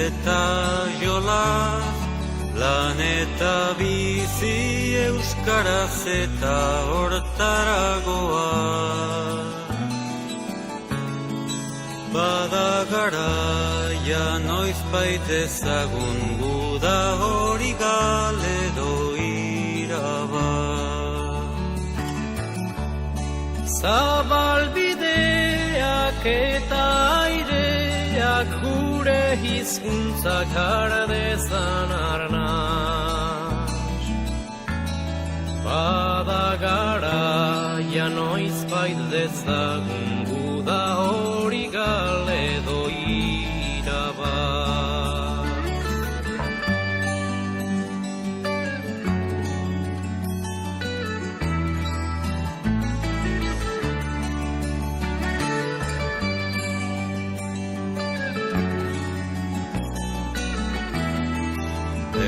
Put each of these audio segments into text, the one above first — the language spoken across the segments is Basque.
eta jolaz, lan eta bizi euskaraz eta hortaragoa. Bada garaia noizbait ezagun guda hori galedo iraba. Zabalbideak eta aireak gure hizkuntzak har dezan arnaz. Bada garaia noizbait dezagun guda hori galedo iraba.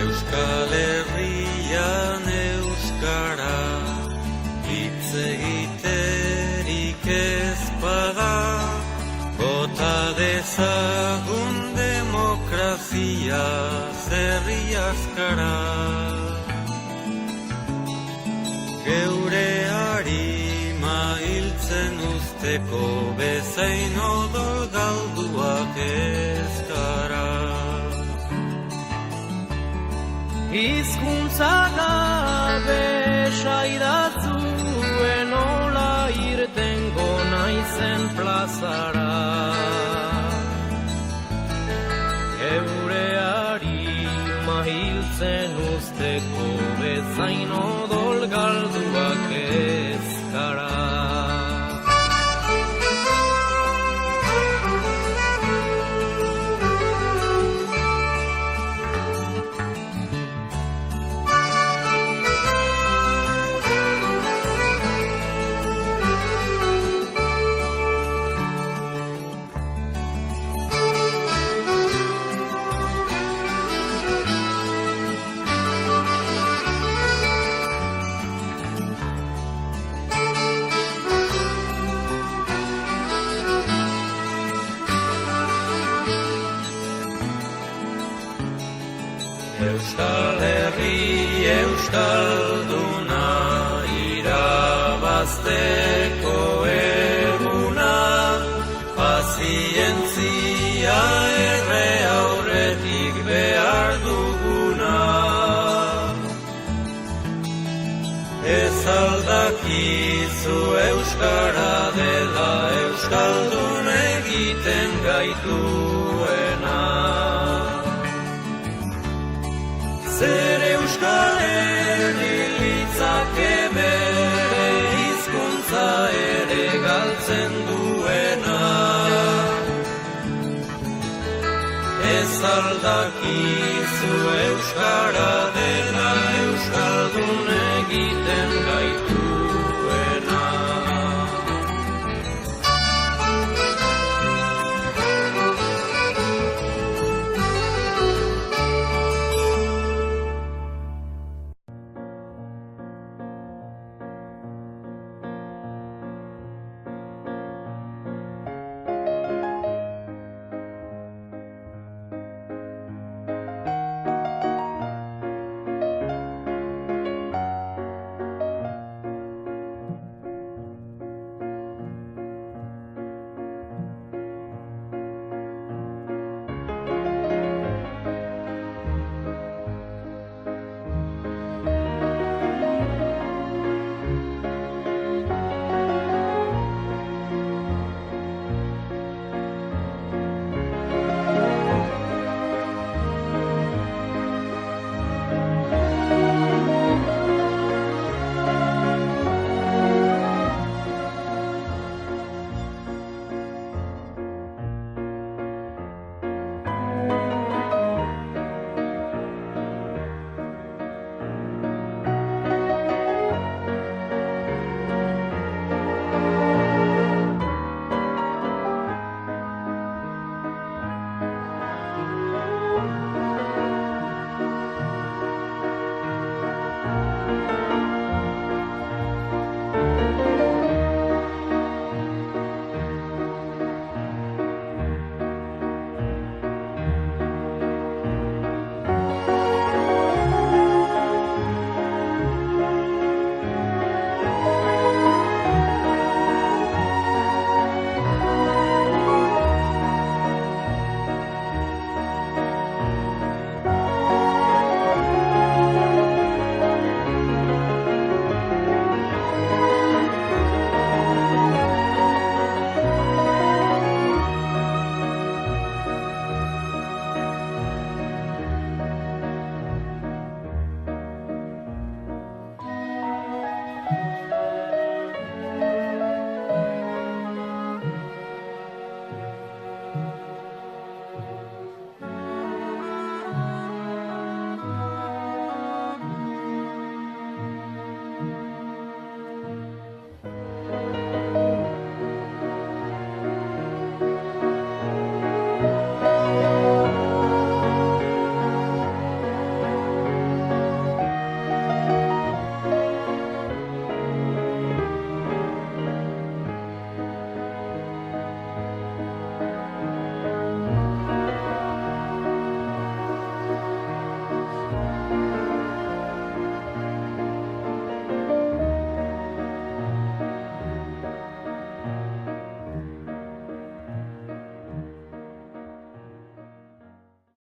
Euskal Herrian euskara hitz egiterik ez bada, bota dezagun demokrazia zerri askara. Geure harima hiltzen usteko bezain odol galduak ez gara. Hizkuntza gabe saidatzuen nola irtengo naizen plazara. Geure harima hiltzen usteko bezain odol galduak ez gara. Euskal Herri euskalduna irabazteko eguna, pazientzia erre aurretik behar duguna. Ez aldakizu euskara dela euskaldun egiten gaituena. Zer Euskal Herri litzake bere hizkuntza ere galtzen duena. Ez aldakizu euskara